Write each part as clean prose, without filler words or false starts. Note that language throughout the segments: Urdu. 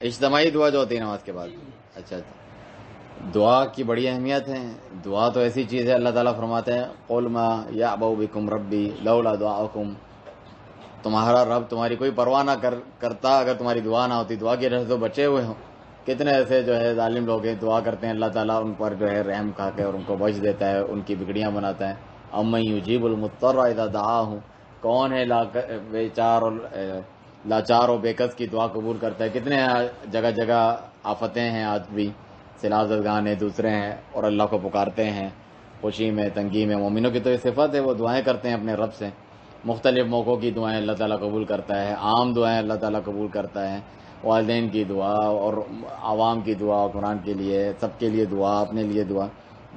اجتماعی دعا جو ہوتی ہے نماز کے بعد. اچھا اچھا. دعا کی بڑی اہمیت ہے. دعا تو ایسی چیز ہے، اللہ تعالیٰ فرماتے ہیں قُلْ مَا يَعْبَأُ بِكُمْ رَبِّي لَوْلَا دُعَاؤُكُمْ. تمہارا رب تمہاری کوئی پرواہ نہ کرتا اگر تمہاری دعا نہ ہوتی. دعا کی وجہ سے تو بچے ہوئے ہوں. کتنے ایسے جو ہے ظالم لوگ ہیں، دعا کرتے ہیں اللہ تعالیٰ ان پر جو ہے رحم کھا کے اور ان کو بخش دیتا ہے، ان کی بگڑیاں بناتا ہے. اَمَّن يُجِيبُ الْمُضْطَرَّ إِذَا دَعَاهُ. کون ہے لاچار و بےکس کی دعا قبول کرتا ہے. کتنے جگہ جگہ آفتیں ہیں آج بھی، سیلاب زدگان ہیں، دوسرے ہیں، اور اللہ کو پکارتے ہیں خوشی میں تنگی میں. مومنوں کی تو یہ صفت ہے، وہ دعائیں کرتے ہیں اپنے رب سے. مختلف موقعوں کی دعائیں اللہ تعالیٰ قبول کرتا ہے، عام دعائیں اللہ تعالیٰ قبول کرتا ہے. والدین کی دعا اور عوام کی دعا، قرآن کے لیے، سب کے لیے دعا، اپنے لیے دعا.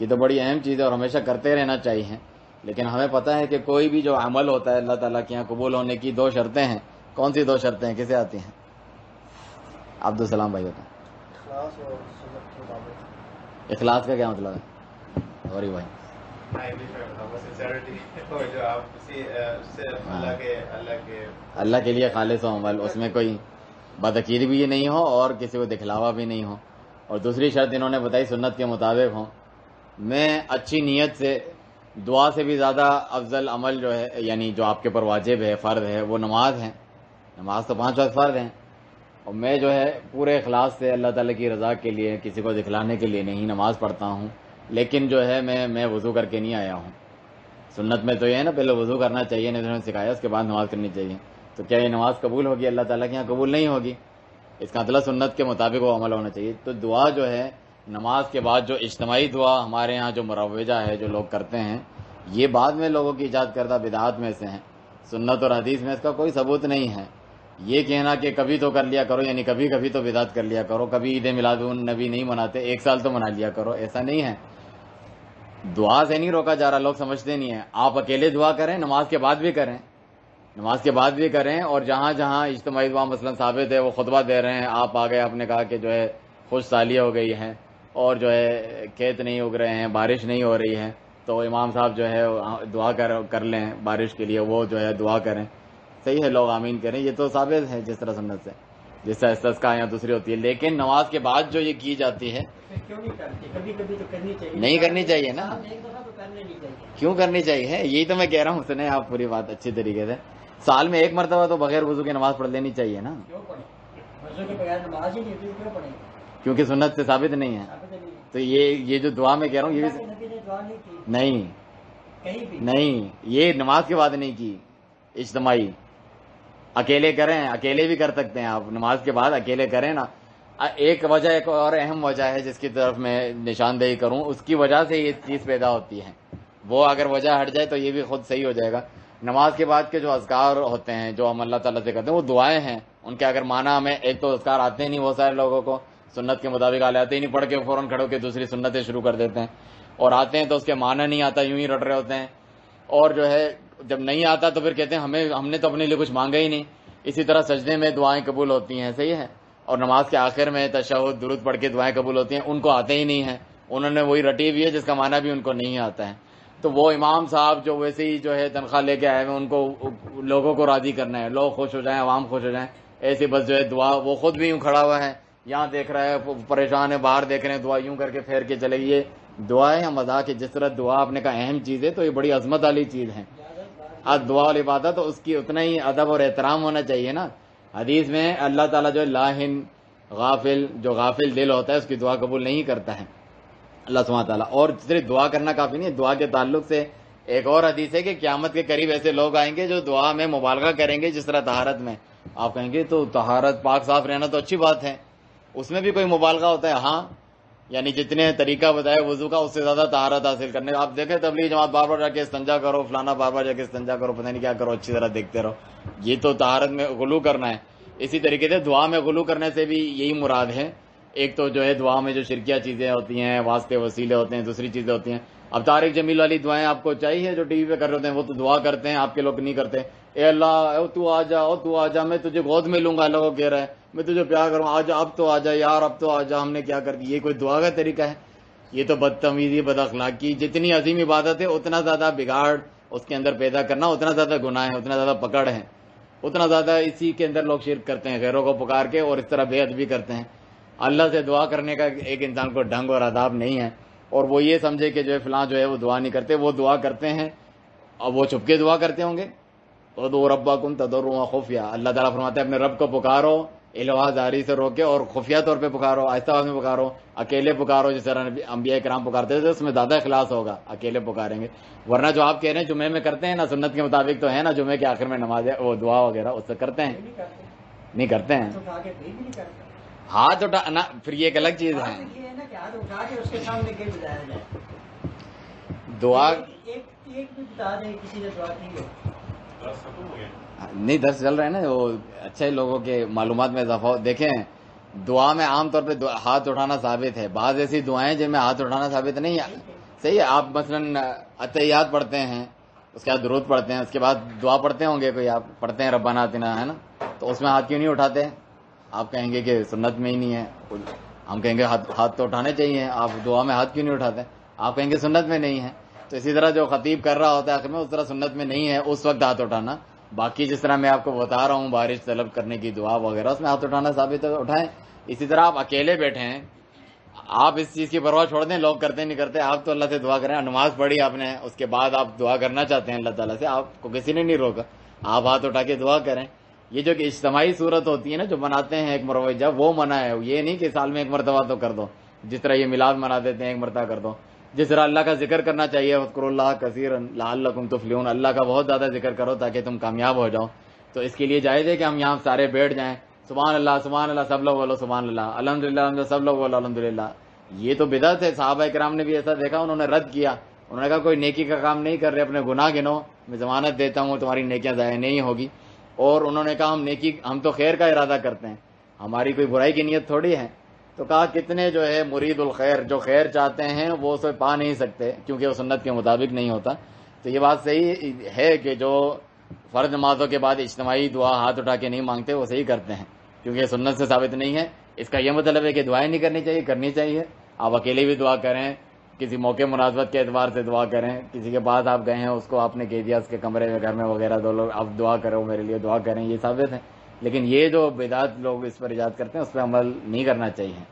یہ تو بڑی اہم چیز ہے اور ہمیشہ کرتے رہنا چاہیے. لیکن ہمیں پتہ ہے کہ کوئی بھی جو عمل ہوتا ہے اللہ تعالیٰ کے یہاں قبول ہونے کی دو شرطیں ہیں. کون سی دو شرطیں ہیں، کسے آتی ہیں؟ عبدالسلام بھائی ہوتا ہے. اخلاص کا کیا مطلب ہے؟ غوری بھائی. اللہ کے لیے خالص ہو عمل، اس میں کوئی بدعقیدگی بھی نہیں ہو اور کسی کو دکھلاوا بھی نہیں ہو. اور دوسری شرط انہوں نے بتائی سنت کے مطابق ہو. میں اچھی نیت سے، دعا سے بھی زیادہ افضل عمل جو ہے، یعنی جو آپ کے اوپر واجب ہے، فرض ہے، وہ نماز ہے. نماز تو 5 وقت فرض ہیں، اور میں جو ہے پورے اخلاص سے اللہ تعالیٰ کی رضا کے لیے، کسی کو دکھلانے کے لیے نہیں نماز پڑھتا ہوں. لیکن جو ہے میں وضو کر کے نہیں آیا ہوں. سنت میں تو یہ ہے نا پہلے وضو کرنا چاہیے، نہیں انہوں نے سکھایا، اس کے بعد نماز کرنی چاہیے. تو کیا یہ نماز قبول ہوگی؟ اللہ تعالیٰ کے یہاں قبول نہیں ہوگی. اس کا مطلب سنت کے مطابق وہ عمل ہونا چاہیے. تو دعا جو ہے نماز کے بعد، جو اجتماعی دعا ہمارے ہاں جو مروجہ ہے، جو لوگ کرتے ہیں، یہ بعد میں لوگوں کی ایجاد کردہ بدعات میں سے ہیں. سنت اور حدیث میں اس کا کوئی ثبوت نہیں ہے. یہ کہنا کہ کبھی تو کر لیا کرو، یعنی کبھی کبھی تو بدعت کر لیا کرو، کبھی عید میلاد النبی نہیں مناتے، ایک سال تو منا لیا کرو، ایسا نہیں ہے. دعا سے نہیں روکا جا رہا، لوگ سمجھتے نہیں ہیں. آپ اکیلے دعا کریں، نماز کے بعد بھی کریں، نماز کے بعد بھی کریں. اور جہاں جہاں اجتماعی دعا مثلا ثابت ہے، وہ خطبہ دے رہے ہیں، آپ آ گئے، آپ نے کہا کہ جو ہے خوش سالی ہو گئی ہے اور جو ہے کھیت نہیں اگ رہے ہیں، بارش نہیں ہو رہی ہے، تو امام صاحب جو ہے دعا کر لیں بارش کے لیے، وہ جو ہے دعا کریں. صحیح ہے، لوگ آمین کریں، یہ تو ثابت ہے جس طرح سنت سے، جس طرح استسقاء یا دوسری ہوتی ہے. لیکن نماز کے بعد جو یہ کی جاتی ہے نہیں کرنی چاہیے نا. کیوں کرنی چاہیے؟ یہی تو میں کہہ رہا ہوں. سنیں آپ پوری بات اچھی طریقے سے. سال میں ایک مرتبہ تو بغیر وضو کے نماز پڑھ لینی چاہیے نا. کیونکہ سنت سے ثابت نہیں ہے. تو یہ جو دعا میں کہہ رہا ہوں، یہ بھی نہیں، یہ نماز کے بعد نہیں کی. اجتماعی اکیلے کریں، اکیلے بھی کر سکتے ہیں آپ، نماز کے بعد اکیلے کریں نا. ایک وجہ، ایک اور اہم وجہ ہے جس کی طرف میں نشاندہی کروں، اس کی وجہ سے یہ چیز پیدا ہوتی ہے. وہ اگر وجہ ہٹ جائے تو یہ بھی خود صحیح ہو جائے گا. نماز کے بعد کے جو اذکار ہوتے ہیں، جو ہم اللہ تعالیٰ سے کرتے ہیں، وہ دعائیں ہیں. ان کے اگر معنی ہمیں، ایک تو اذکار آتے ہی نہیں بہت سارے لوگوں کو، سنت کے مطابق آتے ہی نہیں، پڑھ کے فوراً کھڑے ہو کے دوسری سنتیں شروع کر دیتے ہیں. اور آتے ہیں تو اس کے معنی نہیں آتا، یوں ہی رٹ رہے ہوتے ہیں. اور جو ہے جب نہیں آتا تو پھر کہتے ہیں ہم نے تو اپنے لیے کچھ مانگا ہی نہیں. اسی طرح سجدے میں دعائیں قبول ہوتی ہیں، صحیح ہے. اور نماز کے آخر میں تشہد، درود پڑھ کے دعائیں قبول ہوتی ہیں، ان کو آتے ہی نہیں ہیں. انہوں نے وہی رٹی ہوئی ہے جس کا معنی بھی ان کو نہیں آتا ہے. تو وہ امام صاحب جو ویسے ہی جو ہے تنخواہ لے کے آئے ہوئے، ان کو لوگوں کو راضی کرنا ہے، لوگ خوش ہو جائیں، عوام خوش ہو جائیں، ایسی بس جو ہے دعا. وہ خود بھی یوں کھڑا ہوا ہے، یہاں دیکھ رہا ہے، پریشان ہے، باہر دیکھ رہے ہیں، دعا یوں کر کے پھیر کے چلے گئی. دعا ہے یا مذاق ہے؟ جس طرح دعا آپ نے کہا اہم چیز ہے، تو یہ بڑی عظمت والی چیز ہے. دعا اور عبادت، تو اس کی اتنا ہی ادب اور احترام ہونا چاہیے نا. حدیث میں اللہ تعالیٰ جو لاہن غافل، جو غافل دل ہوتا ہے، اس کی دعا قبول نہیں کرتا ہے اللہ سبحانہ تعالیٰ. اور صرف دعا کرنا کافی نہیں ہے، دعا کے تعلق سے ایک اور حدیث ہے کہ قیامت کے قریب ایسے لوگ آئیں گے جو دعا میں مبالغہ کریں گے. جس طرح طہارت میں آپ کہیں گے تو طہارت، پاک صاف رہنا تو اچھی بات ہے، اس میں بھی کوئی مبالغہ ہوتا ہے؟ ہاں، یعنی جتنے طریقہ بتایا وضو کا، اس سے زیادہ طہارت حاصل کرنے. آپ دیکھیں تبلیغ جماعت بار بار جا کے استنجا کرو، فلانا بار بار جا کے استنجا کرو، پتہ نہیں کیا کرو، اچھی طرح دیکھتے رہو. یہ تو طہارت میں غلو کرنا ہے. اسی طریقے سے دعا میں غلو کرنے سے بھی یہی مراد ہے. ایک تو جو ہے دعا میں جو شرکیہ چیزیں ہوتی ہیں، واسطے وسیلے ہوتے ہیں، دوسری چیزیں ہوتی ہیں. اب طارق جمیل والی دعائیں آپ کو چاہیے جو ٹی وی پہ کر رہے ہوتے ہیں، وہ تو دعا کرتے ہیں، آپ کے لوگ نہیں کرتے. اے اللہ تو آ جا، تو آ جا، میں تجھے گود میں لوں گا، اللہ کو کہہ رہا ہے، میں تجھے پیار کروں، آ جا، اب تو آ جا یار، اب تو آ جا، ہم نے کیا کر دیا. یہ کوئی دعا کا طریقہ ہے؟ یہ تو بدتمیزی، بد اخلاقی. جتنی عظیم عبادت ہے اتنا زیادہ بگاڑ اس کے اندر پیدا کرنا، اتنا زیادہ گناہ ہے، اتنا زیادہ پکڑ ہے. اتنا زیادہ اسی کے اندر لوگ شرک کرتے ہیں، غیروں کو پکار کے، اور اس طرح بے ادبی کرتے ہیں. اللہ سے دعا کرنے کا ایک انسان کو ڈھنگ اور آداب نہیں ہے، اور وہ یہ سمجھے کہ جو ہے فلاں جو ہے وہ دعا نہیں کرتے. وہ دعا کرتے ہیں، اب وہ چھپ کے دعا کرتے ہوں گے. ادعوا ربکم تضرعا وخفیہ، اللہ تعالیٰ فرماتے ہیں اپنے رب کو پکارو الہا زاری سے روکے، اور خفیہ طور پہ پکارو، آہستہ آواز میں پکارو، اکیلے پکارو جس طرح انبیاء کرام پکارتے تھے. اس میں زیادہ اخلاص ہوگا اکیلے پکاریں گے. ورنہ جو آپ کہہ رہے ہیں جمعے میں کرتے ہیں نا، سنت کے مطابق تو ہے نا، جمعے کے آخر میں نماز وہ دعا وغیرہ اس سے کرتے ہیں، نہیں کرتے ہیں. ہاتھ اٹھا نا، پھر یہ ایک الگ چیز ہے. دعا نہیں، درس چل رہے ہیں نا، وہ اچھے لوگوں کے معلومات میں اضافہ ہو. دیکھیں دعا میں عام طور پہ ہاتھ اٹھانا ثابت ہے. بعض ایسی دعائیں جن میں ہاتھ اٹھانا ثابت نہیں ہے. صحیح ہے، آپ مثلا اتحیات پڑھتے ہیں، اس کے بعد درود پڑھتے ہیں، اس کے بعد دعا پڑھتے ہوں گے، کوئی آپ پڑھتے ہیں ربنا آتنا، ہے نا، تو اس میں ہاتھ کیوں نہیں اٹھاتے؟ آپ کہیں گے کہ سنت میں ہی نہیں ہے. ہم کہیں گے ہاتھ تو اٹھانے چاہیے. آپ دعا میں ہاتھ کیوں نہیں اٹھاتے؟ آپ کہیں گے سنت میں نہیں ہے. تو اسی طرح جو خطیب کر رہا ہوتا ہے آخر میں، اس طرح سنت میں نہیں ہے اس وقت ہاتھ اٹھانا. باقی جس طرح میں آپ کو بتا رہا ہوں بارش طلب کرنے کی دعا وغیرہ، اس میں ہاتھ اٹھانا ثابت ہے، اٹھائیں. اسی طرح آپ اکیلے بیٹھے ہیں، آپ اس چیز کی پرواہ چھوڑ دیں لوگ کرتے نہیں کرتے، آپ تو اللہ سے دعا کریں. نماز پڑھی آپ نے، اس کے بعد آپ دعا کرنا چاہتے ہیں اللہ تعالیٰ سے، آپ کو کسی نے نہیں روکا، آپ ہاتھ اٹھا کے دعا کریں. یہ جو کہ اجتماعی صورت ہوتی ہے نا، جو مناتے ہیں ایک مروجہ، وہ منع ہے. یہ نہیں کہ سال میں ایک مرتبہ تو کر دو، جس طرح یہ میلاد منا دیتے ہیں ایک مرتبہ کر دو. جس طرح اللہ کا ذکر کرنا چاہیے، اذکروا اللہ کثیرا لعلکم تفلحون، اللہ کا بہت زیادہ ذکر کرو تاکہ تم کامیاب ہو جاؤ. تو اس کے لیے جائز ہے کہ ہم یہاں سارے بیٹھ جائیں، سبحان اللہ سب لوگ بولو سبحان اللہ، الحمدللہ سب لوگ بولو الحمدللہ. یہ تو بدعت ہے. صحابہ کرام نے بھی ایسا دیکھا، انہوں نے رد کیا. انہوں نے کہا کوئی نیکی کا کام نہیں کر رہے، اپنے گناہ گنو، میں ضمانت دیتا ہوں تمہاری نیکیاں ضائع نہیں ہوگی. اور انہوں نے کہا ہم تو خیر کا ارادہ کرتے ہیں، ہماری کوئی برائی کی نیت تھوڑی ہے. تو کہا کتنے جو ہے مرید الخیر، جو خیر چاہتے ہیں وہ اسے پا نہیں سکتے کیونکہ وہ سنت کے مطابق نہیں ہوتا. تو یہ بات صحیح ہے کہ جو فرض نمازوں کے بعد اجتماعی دعا ہاتھ اٹھا کے نہیں مانگتے وہ صحیح کرتے ہیں، کیونکہ سنت سے ثابت نہیں ہے. اس کا یہ مطلب ہے کہ دعائیں نہیں کرنی چاہیے، کرنی چاہیے. آپ اکیلے بھی دعا کریں، کسی موقع مناسبت کے اعتبار سے دعا کریں، کسی کے پاس آپ گئے ہیں اس کو آپ نے کہہ دیا اس کے کمرے میں گھر میں وغیرہ، دو لوگ آپ دعا کرو میرے لیے دعا کریں، یہ ثابت ہے. لیکن یہ جو بدعت لوگ اس پر ایجاد کرتے ہیں اس پہ عمل نہیں کرنا چاہیے.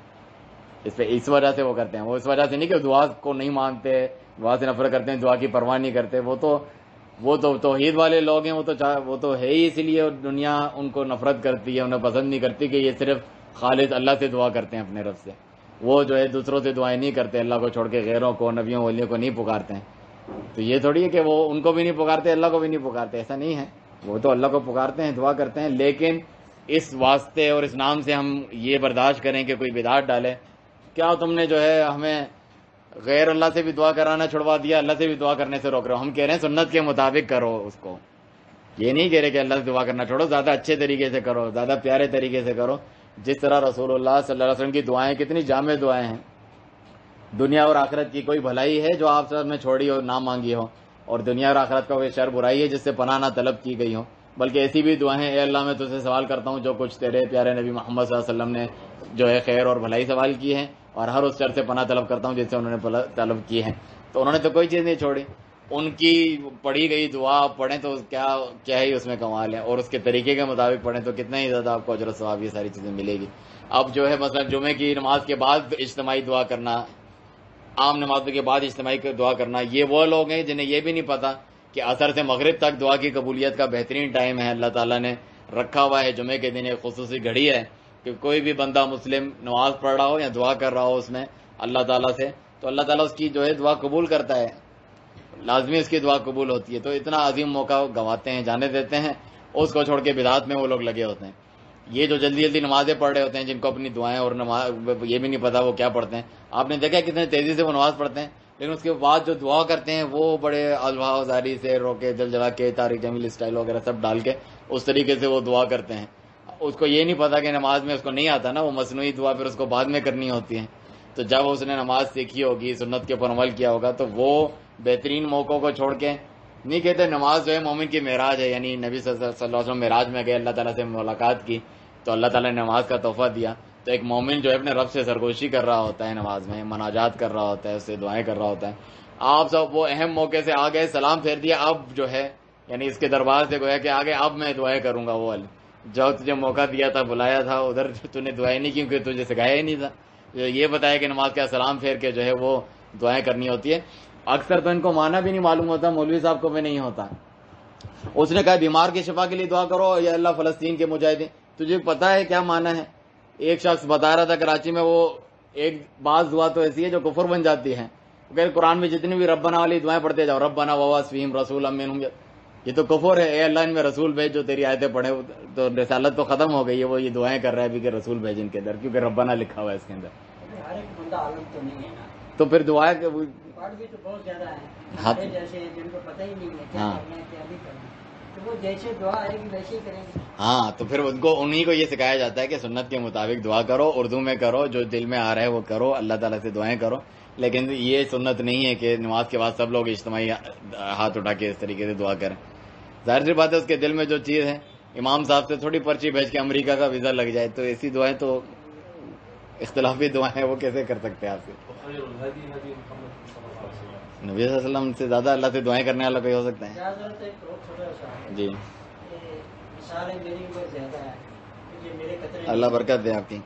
اس وجہ سے وہ کرتے ہیں، وہ اس وجہ سے نہیں کہ دعا کو نہیں مانگتے، دعا سے نفرت کرتے ہیں، دعا کی پرواہ نہیں کرتے. وہ تو توحید والے لوگ ہیں، وہ تو ہے ہی، اسی لیے دنیا ان کو نفرت کرتی ہے، انہیں پسند نہیں کرتی کہ یہ صرف خالص اللہ سے دعا کرتے ہیں اپنے رب سے. وہ جو ہے دوسروں سے دعائیں نہیں کرتے، اللہ کو چھوڑ کے غیروں کو، نبیوں ولیوں کو نہیں پکارتے ہیں. تو یہ تھوڑی ہے کہ وہ ان کو بھی نہیں پکارتے، اللہ کو بھی نہیں پکارتے، ایسا نہیں ہے. وہ تو اللہ کو پکارتے ہیں، دعا کرتے ہیں، لیکن اس واسطے اور اس نام سے ہم یہ برداشت کریں کہ کوئی بدعت ڈالے. کیا تم نے جو ہے ہمیں غیر اللہ سے بھی دعا کرانا چھڑوا دیا، اللہ سے بھی دعا کرنے سے روک رہے ہو؟ ہم کہہ رہے ہیں سنت کے مطابق کرو اس کو، یہ نہیں کہہ رہے کہ اللہ سے دعا کرنا چھوڑو، زیادہ اچھے طریقے سے کرو، زیادہ پیارے طریقے سے کرو. جس طرح رسول اللہ صلی اللہ علیہ وسلم کی دعائیں کتنی جامع دعائیں ہیں، دنیا اور آخرت کی کوئی بھلائی ہے جو آپ سب نے چھوڑی ہو، نہ مانگی ہو، اور دنیا اور آخرت کا کوئی شر برائی ہے جس سے پناہ نہ طلب کی گئی ہو. بلکہ ایسی بھی دعائیں، اے اللہ میں تجھ سے سوال کرتا ہوں جو کچھ تیرے پیارے نبی محمد صلی اللہ علیہ وسلم نے جو ہے خیر اور بھلائی سوال کی ہے، اور ہر اس شر سے پناہ طلب کرتا ہوں جس سے انہوں نے طلب کی ہے. تو انہوں نے تو کوئی چیز نہیں چھوڑی. ان کی پڑھی گئی دعا آپ پڑھیں تو کیا ہی اس میں کمال ہے، اور اس کے طریقے کے مطابق پڑھیں تو کتنا ہی زیادہ آپ کو اجر و ثواب یہ ساری چیزیں ملے گی. اب جو ہے مثلا جمعے کی نماز کے بعد اجتماعی دعا کرنا، عام نمازوں کے بعد اجتماعی دعا کرنا، یہ وہ لوگ ہیں جنہیں یہ بھی نہیں پتا کہ عصر سے مغرب تک دعا کی قبولیت کا بہترین ٹائم ہے. اللہ تعالیٰ نے رکھا ہوا ہے، جمعے کے دن ایک خصوصی گھڑی ہے کہ کوئی بھی بندہ مسلم نماز پڑھ رہا ہو یا دعا کر رہا ہو اس میں اللہ تعالیٰ سے، تو اللہ تعالیٰ اس کی جو ہے دعا قبول کرتا ہے، لازمی اس کی دعا قبول ہوتی ہے. تو اتنا عظیم موقع گنواتے ہیں، جانے دیتے ہیں، اس کو چھوڑ کے بدعات میں وہ لوگ لگے ہوتے ہیں. یہ جو جلدی جلدی نمازیں پڑھ رہے ہوتے ہیں، جن کو اپنی دعائیں اور نماز یہ بھی نہیں پتا وہ کیا پڑھتے ہیں. آپ نے دیکھا کتنے تیزی سے وہ نماز پڑھتے ہیں، لیکن اس کے بعد جو دعا کرتے ہیں وہ بڑے الفاظ زاری سے روکے جل جلا کے طارق جمیل اسٹائل وغیرہ سب ڈال کے اس طریقے سے وہ دعا کرتے ہیں. اس کو یہ نہیں پتا کہ نماز میں اس کو نہیں آتا نا، وہ مصنوعی دعا پھر اس کو بعد میں کرنی ہوتی ہے. تو جب اس نے نماز سیکھی ہوگی، سنت کے اوپر عمل کیا ہوگا، تو وہ بہترین موقعوں کو چھوڑ کے نہیں کہتے. نماز جو ہے مومن کی معراج ہے، یعنی نبی صلی اللہ علیہ وسلم معراج میں گئے، اللہ تعالیٰ سے ملاقات کی تو اللہ تعالیٰ نے نماز کا تحفہ دیا. تو ایک مومن جو ہے اپنے رب سے سرگوشی کر رہا ہوتا ہے، نماز میں مناجات کر رہا ہوتا ہے، اس سے دعائیں کر رہا ہوتا ہے. آپ سب وہ اہم موقع سے آ گئے، سلام پھیر دیا، اب جو ہے یعنی اس کے دربار سے گویا کہ آگے اب میں دعائیں کروں گا وہ والی، جو تجھے موقع دیا تھا بلایا تھا ادھر تو نے دعائیں نہیں کی کیونکہ تجھے سکھایا ہی نہیں تھا. یہ بتایا کہ نماز کا سلام پھیر کے جو ہے وہ دعائیں کرنی ہوتی ہے. اکثر تو ان کو معنی بھی نہیں معلوم ہوتا، مولوی صاحب کو بھی نہیں ہوتا. اس نے کہا بیمار کی شفا کے لیے دعا کرو یا اللہ فلسطین کے مجاہدین. تجھے پتا ہے کیا معنی ہے؟ ایک شخص بتا رہا تھا کراچی میں، وہ ایک بعض دعا تو ایسی ہے جو کفر بن جاتی ہے. کہ قرآن میں جتنی بھی ربنا والی دعائیں پڑھتے جاؤ، ربنا وواسفیم رسول منہم، یہ تو کفر ہے. اے اللہ ان میں رسول بھیج جو تیری آیتیں پڑھے، تو رسالت تو ختم ہو گئی ہے. وہ یہ دعائیں کر رہا ہے بھی کہ رسول بھیج ان کے اندر، کیونکہ ربنا لکھا ہوا ہے اس کے اندر. ہر ایک بندہ عالم تو نہیں ہے نا، تو پھر دعائیں بھی تو بہت زیادہ ہیں. ہاں جیسے جن کو پتہ ہی نہیں ہے کیا کرنا ہے کیا نہیں کرنا، تو وہ جیسے دعا آئے گی ویسے ہی کریں گے. ہاں تو پھر انہیں کو یہ سکھایا جاتا ہے کہ سنت کے مطابق دعا کرو، اردو میں کرو، جو دل میں آ رہا ہے وہ کرو، اللہ تعالیٰ سے دعائیں کرو. لیکن یہ سنت نہیں ہے کہ نماز کے بعد سب لوگ اجتماعی ہاتھ اٹھا کے اس طریقے سے دعا کریں. ظاہر سی بات ہے اس کے دل میں جو چیز ہے، امام صاحب سے تھوڑی پرچی بھیج کے امریکہ کا ویزا لگ جائے، تو ایسی دعائیں تو اختلافی دعائیں وہ کیسے کر سکتے ہیں آپ سے؟ نبی صلی اللہ علیہ وسلم سے زیادہ اللہ سے دعائیں کرنے والا کوئی ہو سکتا ہے؟ جی مثال ہے، میری عمر زیادہ ہے، اللہ برکت دے آپ کی.